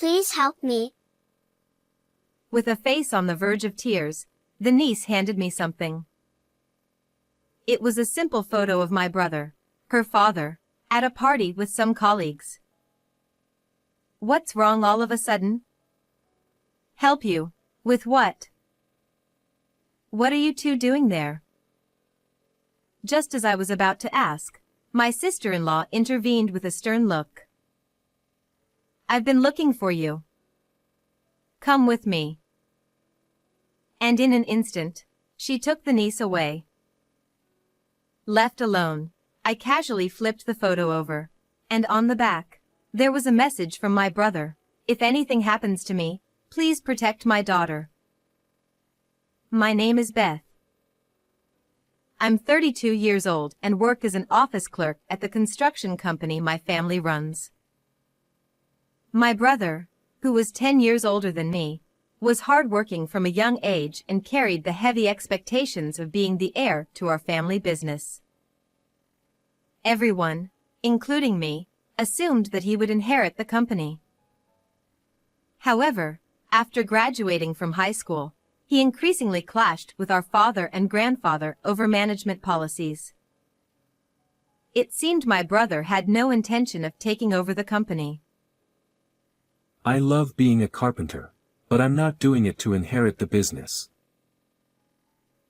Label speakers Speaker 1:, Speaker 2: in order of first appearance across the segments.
Speaker 1: Please help me.
Speaker 2: With a face on the verge of tears, the niece handed me something. It was a simple photo of my brother, her father, at a party with some colleagues. What's wrong all of a sudden? Help you? With what? What are you two doing there? Just as I was about to ask, my sister-in-law intervened with a stern look. I've been looking for you. Come with me. And in an instant, she took the niece away. Left alone, I casually flipped the photo over, and on the back, there was a message from my brother. If anything happens to me, please protect my daughter. My name is Beth. I'm 32 years old and work as an office clerk at the construction company my family runs. My brother, who was 10 years older than me, was hardworking from a young age and carried the heavy expectations of being the heir to our family business. Everyone, including me, assumed that he would inherit the company. However, after graduating from high school, he increasingly clashed with our father and grandfather over management policies. It seemed my brother had no intention of taking over the company.
Speaker 3: I love being a carpenter, but I'm not doing it to inherit the business.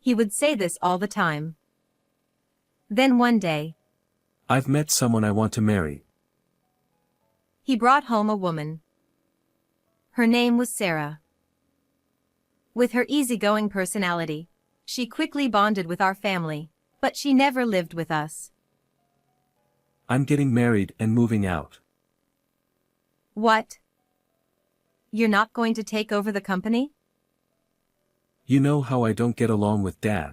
Speaker 2: He would say this all the time. Then one day,
Speaker 3: I've met someone I want to marry.
Speaker 2: He brought home a woman. Her name was Sarah. With her easygoing personality, she quickly bonded with our family, but she never lived with us.
Speaker 3: I'm getting married and moving out.
Speaker 2: What? You're not going to take over the company?
Speaker 3: You know how I don't get along with Dad.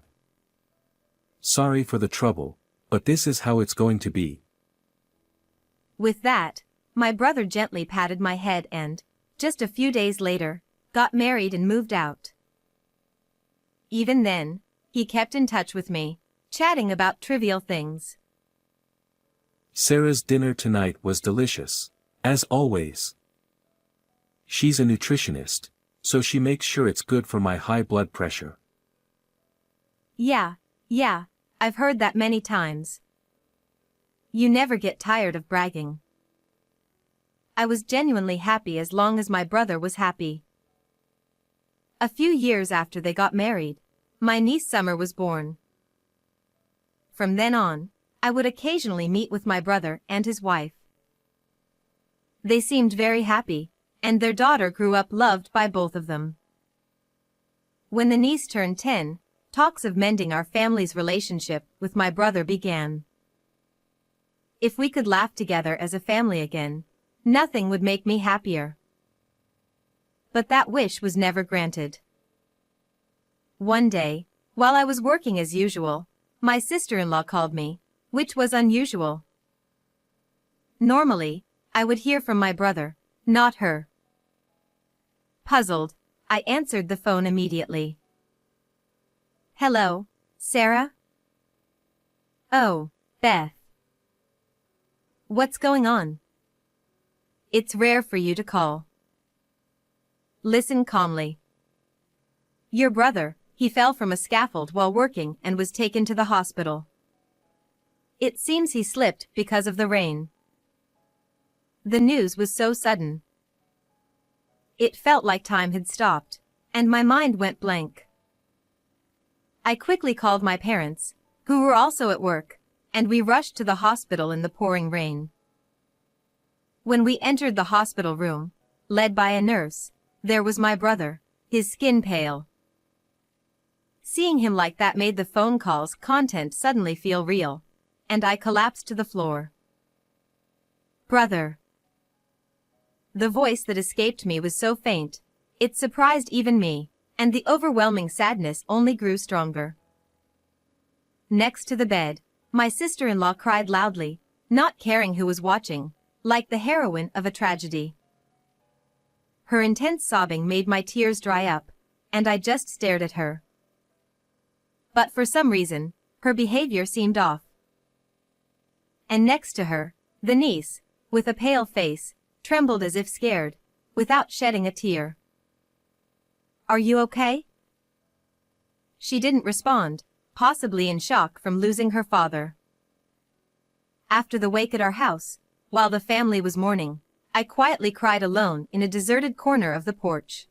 Speaker 3: Sorry for the trouble, but this is how it's going to be.
Speaker 2: With that, my brother gently patted my head and, just a few days later, got married and moved out. Even then, he kept in touch with me, chatting about trivial things.
Speaker 3: Sarah's dinner tonight was delicious, as always. She's a nutritionist, so she makes sure it's good for my high blood pressure.
Speaker 2: Yeah, I've heard that many times. You never get tired of bragging. I was genuinely happy as long as my brother was happy. A few years after they got married, my niece Summer was born. From then on, I would occasionally meet with my brother and his wife. They seemed very happy, and their daughter grew up loved by both of them. When the niece turned 10, talks of mending our family's relationship with my brother began. If we could laugh together as a family again, nothing would make me happier. But that wish was never granted. One day, while I was working as usual, my sister-in-law called me, which was unusual. Normally, I would hear from my brother, not her. Puzzled, I answered the phone immediately. Hello, Sarah? Oh, Beth. What's going on? It's rare for you to call. Listen calmly. Your brother, he fell from a scaffold while working and was taken to the hospital. It seems he slipped because of the rain. The news was so sudden. It felt like time had stopped, and my mind went blank. I quickly called my parents, who were also at work, and we rushed to the hospital in the pouring rain. When we entered the hospital room, led by a nurse, there was my brother, his skin pale. Seeing him like that made the phone call's content suddenly feel real, and I collapsed to the floor. Brother. The voice that escaped me was so faint, it surprised even me, and the overwhelming sadness only grew stronger. Next to the bed, my sister-in-law cried loudly, not caring who was watching, like the heroine of a tragedy. Her intense sobbing made my tears dry up, and I just stared at her. But for some reason, her behavior seemed off. And next to her, the niece, with a pale face, trembled as if scared, without shedding a tear. "Are you okay?" She didn't respond, possibly in shock from losing her father. After the wake at our house, while the family was mourning, I quietly cried alone in a deserted corner of the porch.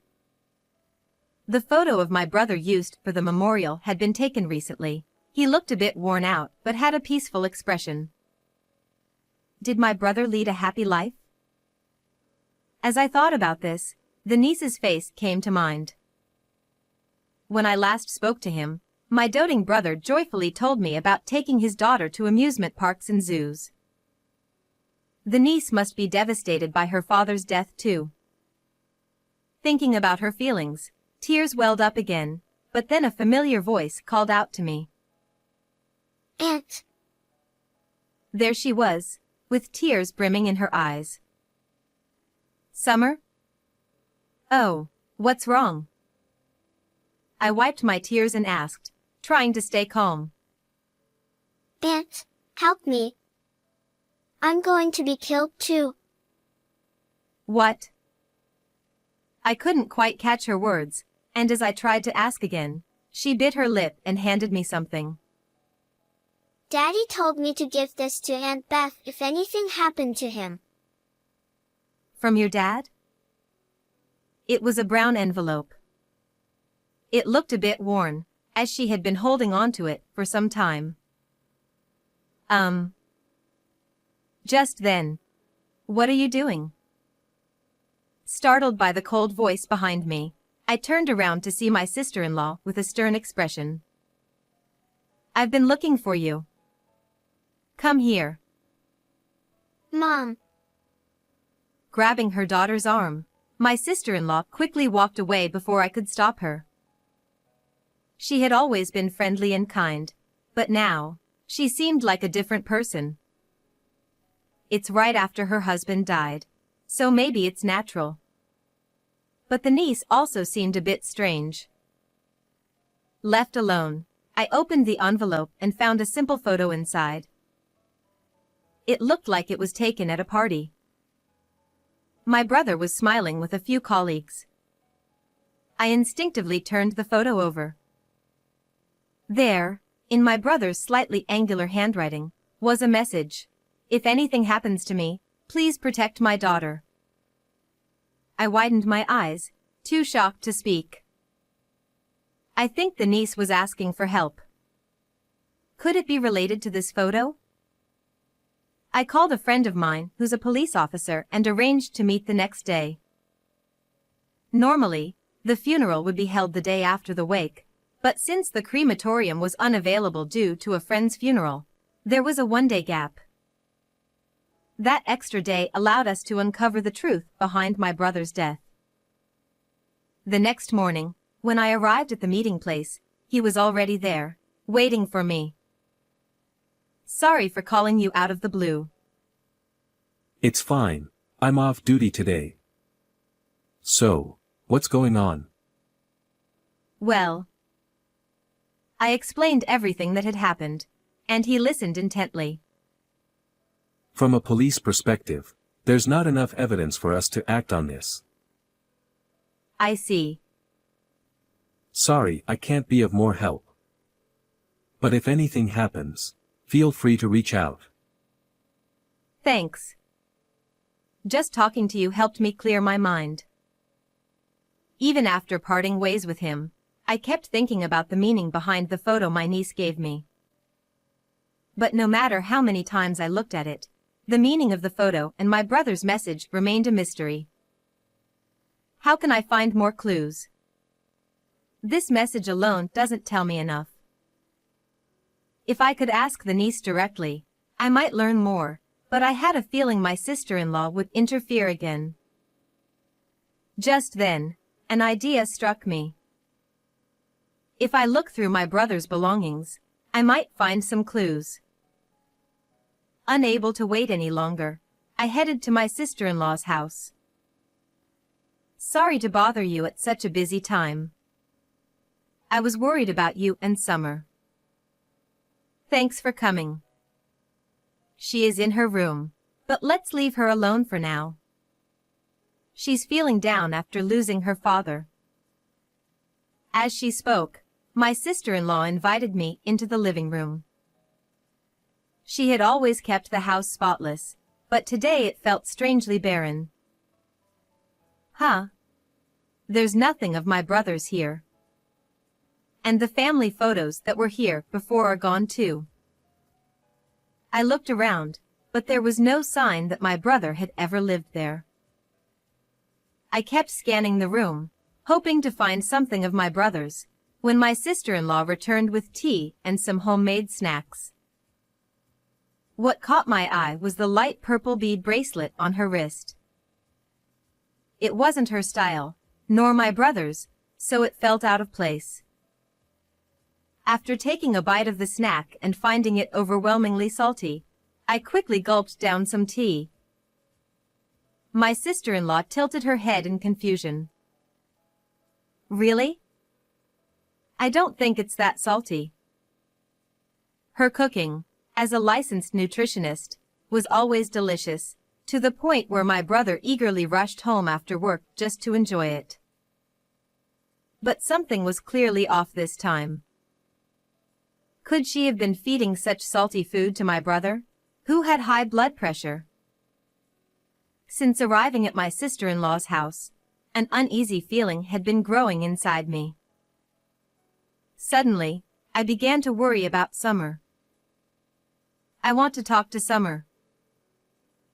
Speaker 2: The photo of my brother used for the memorial had been taken recently. He looked a bit worn out but had a peaceful expression. Did my brother lead a happy life? As I thought about this, the niece's face came to mind. When I last spoke to him, my doting brother joyfully told me about taking his daughter to amusement parks and zoos. The niece must be devastated by her father's death too. Thinking about her feelings, tears welled up again, but then a familiar voice called out to me.
Speaker 1: "Aunt."
Speaker 2: There she was, with tears brimming in her eyes. "Summer?" "Oh, what's wrong?" I wiped my tears and asked, trying to stay calm.
Speaker 1: "Aunt, help me. I'm going to be killed too."
Speaker 2: "What?" I couldn't quite catch her words, and as I tried to ask again, she bit her lip and handed me something.
Speaker 1: "Daddy told me to give this to Aunt Beth if anything happened to him."
Speaker 2: "From your dad?" It was a brown envelope. It looked a bit worn, as she had been holding on to it for some time. Just then. "What are you doing?" Startled by the cold voice behind me, I turned around to see my sister-in-law with a stern expression. "I've been looking for you. Come here."
Speaker 1: "Mom."
Speaker 2: Grabbing her daughter's arm, my sister-in-law quickly walked away before I could stop her. She had always been friendly and kind, but now, she seemed like a different person. It's right after her husband died, so maybe it's natural. But the niece also seemed a bit strange. Left alone, I opened the envelope and found a simple photo inside. It looked like it was taken at a party. My brother was smiling with a few colleagues. I instinctively turned the photo over. There, in my brother's slightly angular handwriting, was a message. "If anything happens to me, please protect my daughter." I widened my eyes, too shocked to speak. I think the niece was asking for help. Could it be related to this photo? I called a friend of mine who's a police officer and arranged to meet the next day. Normally, the funeral would be held the day after the wake, but since the crematorium was unavailable due to a friend's funeral, there was a one-day gap. That extra day allowed us to uncover the truth behind my brother's death. The next morning, when I arrived at the meeting place, he was already there, waiting for me. "Sorry for calling you out of the blue."
Speaker 3: It's fine, I'm off duty today. So, what's going on?
Speaker 2: Well, I explained everything that had happened, and he listened intently.
Speaker 3: From a police perspective, there's not enough evidence for us to act on this.
Speaker 2: I see.
Speaker 3: Sorry, I can't be of more help. But if anything happens, feel free to reach out.
Speaker 2: Thanks. Just talking to you helped me clear my mind. Even after parting ways with him, I kept thinking about the meaning behind the photo my niece gave me. But no matter how many times I looked at it, the meaning of the photo and my brother's message remained a mystery. How can I find more clues? This message alone doesn't tell me enough. If I could ask the niece directly, I might learn more, but I had a feeling my sister-in-law would interfere again. Just then, an idea struck me. If I look through my brother's belongings, I might find some clues. Unable to wait any longer, I headed to my sister-in-law's house. "Sorry to bother you at such a busy time. I was worried about you and Summer." "Thanks for coming. She is in her room, but let's leave her alone for now." She's feeling down after losing her father." As she spoke, my sister-in-law invited me into the living room. She had always kept the house spotless, but today it felt strangely barren. "Huh? There's nothing of my brothers here. And the family photos that were here before are gone too." I looked around, but there was no sign that my brother had ever lived there. I kept scanning the room, hoping to find something of my brothers, when my sister-in-law returned with tea and some homemade snacks. What caught my eye was the light purple bead bracelet on her wrist. It wasn't her style, nor my brother's, so it felt out of place. After taking a bite of the snack and finding it overwhelmingly salty, I quickly gulped down some tea. My sister-in-law tilted her head in confusion. "Really? I don't think it's that salty." Her cooking, as a licensed nutritionist, was always delicious, to the point where my brother eagerly rushed home after work just to enjoy it. But something was clearly off this time. Could she have been feeding such salty food to my brother, who had high blood pressure? Since arriving at my sister-in-law's house, an uneasy feeling had been growing inside me. Suddenly, I began to worry about Summer. "I want to talk to Summer."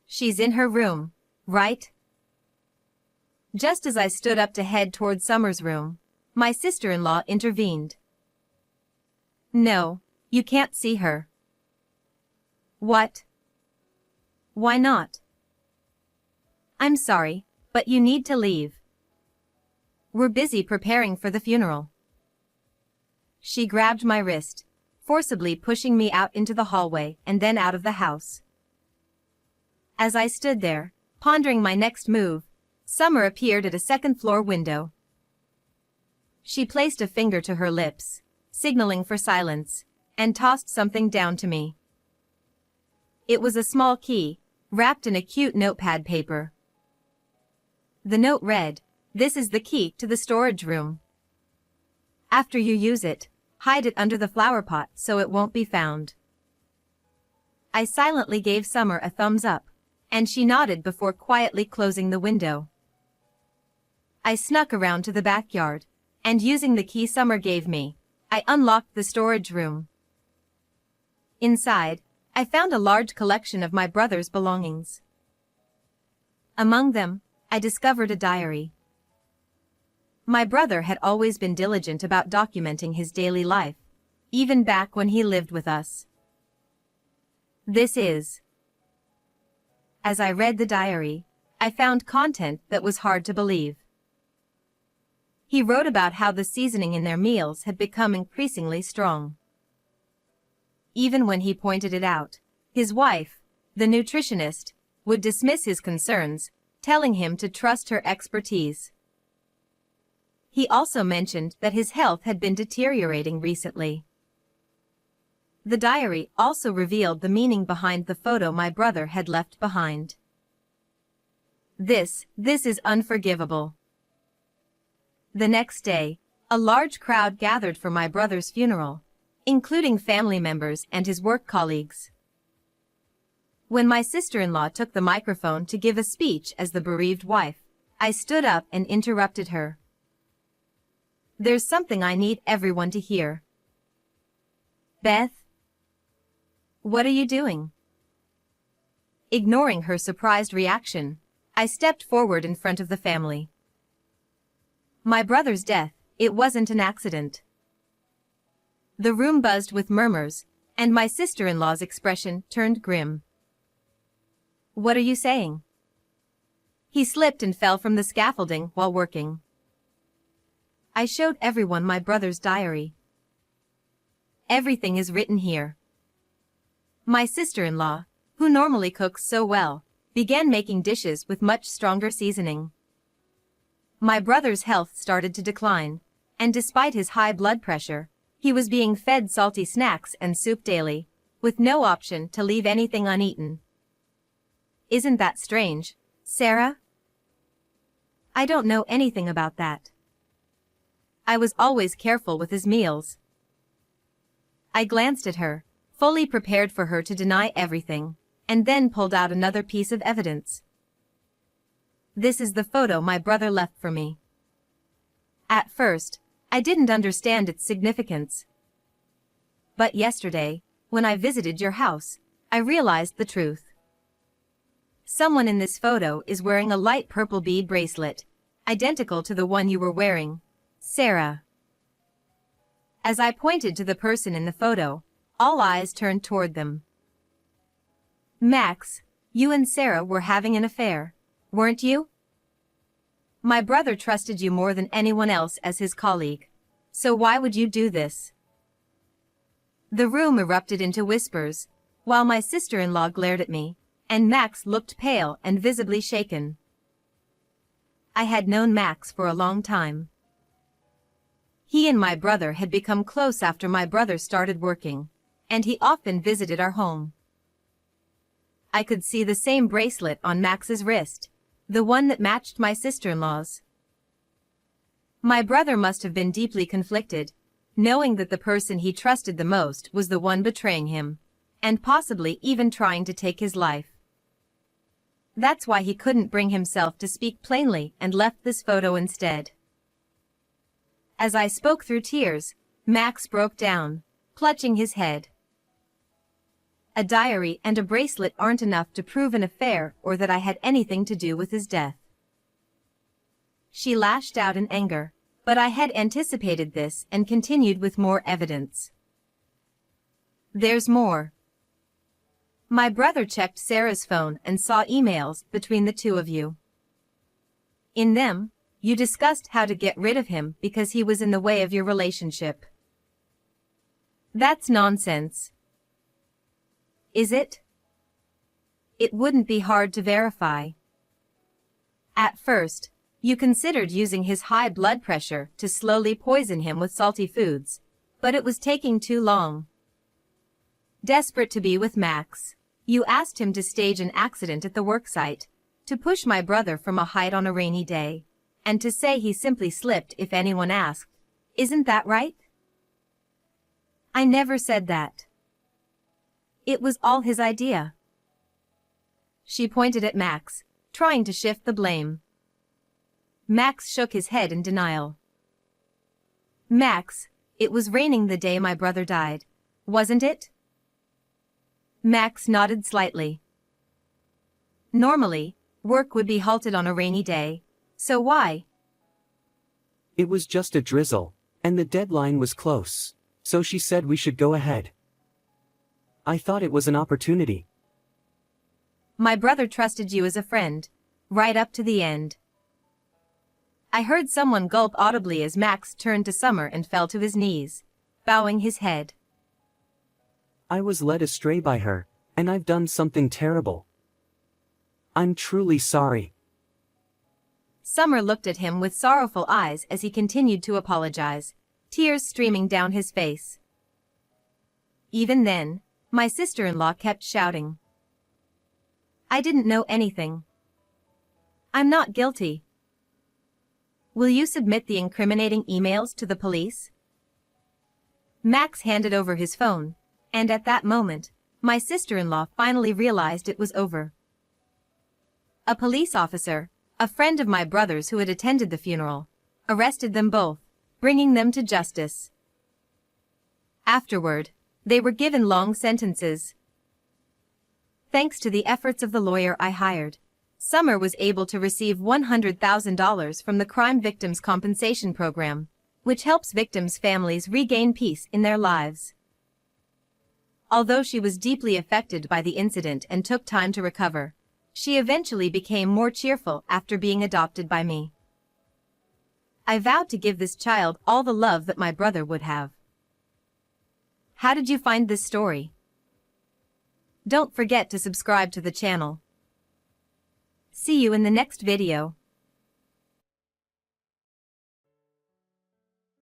Speaker 2: "She's in her room, right?" Just as I stood up to head toward Summer's room, my sister-in-law intervened. "No, you can't see her." "What? Why not?" "I'm sorry, but you need to leave. We're busy preparing for the funeral." She grabbed my wrist, forcibly pushing me out into the hallway and then out of the house. As I stood there, pondering my next move, Summer appeared at a second-floor window. She placed a finger to her lips, signaling for silence, and tossed something down to me. It was a small key, wrapped in a cute notepad paper. The note read, "This is the key to the storage room. After you use it, hide it under the flower pot so it won't be found." I silently gave Summer a thumbs up, and she nodded before quietly closing the window. I snuck around to the backyard, and using the key Summer gave me, I unlocked the storage room. Inside, I found a large collection of my brother's belongings. Among them, I discovered a diary. My brother had always been diligent about documenting his daily life, even back when he lived with us. This is. As I read the diary, I found content that was hard to believe. He wrote about how the seasoning in their meals had become increasingly strong. Even when he pointed it out, his wife, the nutritionist, would dismiss his concerns, telling him to trust her expertise. He also mentioned that his health had been deteriorating recently. The diary also revealed the meaning behind the photo my brother had left behind. This is unforgivable. The next day, a large crowd gathered for my brother's funeral, including family members and his work colleagues. When my sister-in-law took the microphone to give a speech as the bereaved wife, I stood up and interrupted her. "There's something I need everyone to hear." "Beth? What are you doing?" Ignoring her surprised reaction, I stepped forward in front of the family. My brother's death, it wasn't an accident. The room buzzed with murmurs, and my sister-in-law's expression turned grim. "What are you saying?" He slipped and fell from the scaffolding while working. I showed everyone my brother's diary. Everything is written here. My sister-in-law, who normally cooks so well, began making dishes with much stronger seasoning. My brother's health started to decline, and despite his high blood pressure, he was being fed salty snacks and soup daily, with no option to leave anything uneaten. Isn't that strange, Sarah? I don't know anything about that. I was always careful with his meals. I glanced at her, fully prepared for her to deny everything, and then pulled out another piece of evidence. This is the photo my brother left for me. At first, I didn't understand its significance. But yesterday, when I visited your house, I realized the truth. Someone in this photo is wearing a light purple bead bracelet, identical to the one you were wearing, Sarah. As I pointed to the person in the photo, all eyes turned toward them. Max, you and Sarah were having an affair, weren't you? My brother trusted you more than anyone else as his colleague. So why would you do this? The room erupted into whispers, while my sister-in-law glared at me, and Max looked pale and visibly shaken. I had known Max for a long time. He and my brother had become close after my brother started working, and he often visited our home. I could see the same bracelet on Max's wrist, the one that matched my sister-in-law's. My brother must have been deeply conflicted, knowing that the person he trusted the most was the one betraying him, and possibly even trying to take his life. That's why he couldn't bring himself to speak plainly and left this photo instead. As I spoke through tears, Max broke down, clutching his head. A diary and a bracelet aren't enough to prove an affair or that I had anything to do with his death. She lashed out in anger, but I had anticipated this and continued with more evidence. There's more. My brother checked Sarah's phone and saw emails between the two of you. In them, you discussed how to get rid of him because he was in the way of your relationship. That's nonsense. Is it? It wouldn't be hard to verify. At first, you considered using his high blood pressure to slowly poison him with salty foods, but it was taking too long. Desperate to be with Max, you asked him to stage an accident at the worksite, to push my brother from a height on a rainy day, and to say he simply slipped if anyone asked. Isn't that right? I never said that. It was all his idea. She pointed at Max, trying to shift the blame. Max shook his head in denial. Max, it was raining the day my brother died, wasn't it? Max nodded slightly. Normally, work would be halted on a rainy day, so why?
Speaker 4: It was just a drizzle, and the deadline was close, so she said we should go ahead. I thought it was an opportunity.
Speaker 2: My brother trusted you as a friend, right up to the end. I heard someone gulp audibly as Max turned to Summer and fell to his knees, bowing his head.
Speaker 4: I was led astray by her, and I've done something terrible. I'm truly sorry.
Speaker 2: Summer looked at him with sorrowful eyes as he continued to apologize, tears streaming down his face. Even then, my sister-in-law kept shouting. I didn't know anything. I'm not guilty. Will you submit the incriminating emails to the police? Max handed over his phone, and at that moment, my sister-in-law finally realized it was over. A police officer, a friend of my brother's who had attended the funeral, arrested them both, bringing them to justice. Afterward, they were given long sentences. Thanks to the efforts of the lawyer I hired, Summer was able to receive $100,000 from the Crime Victims Compensation Program, which helps victims' families regain peace in their lives. Although she was deeply affected by the incident and took time to recover, she eventually became more cheerful after being adopted by me. I vowed to give this child all the love that my brother would have. How did you find this story? Don't forget to subscribe to the channel. See you in the next video.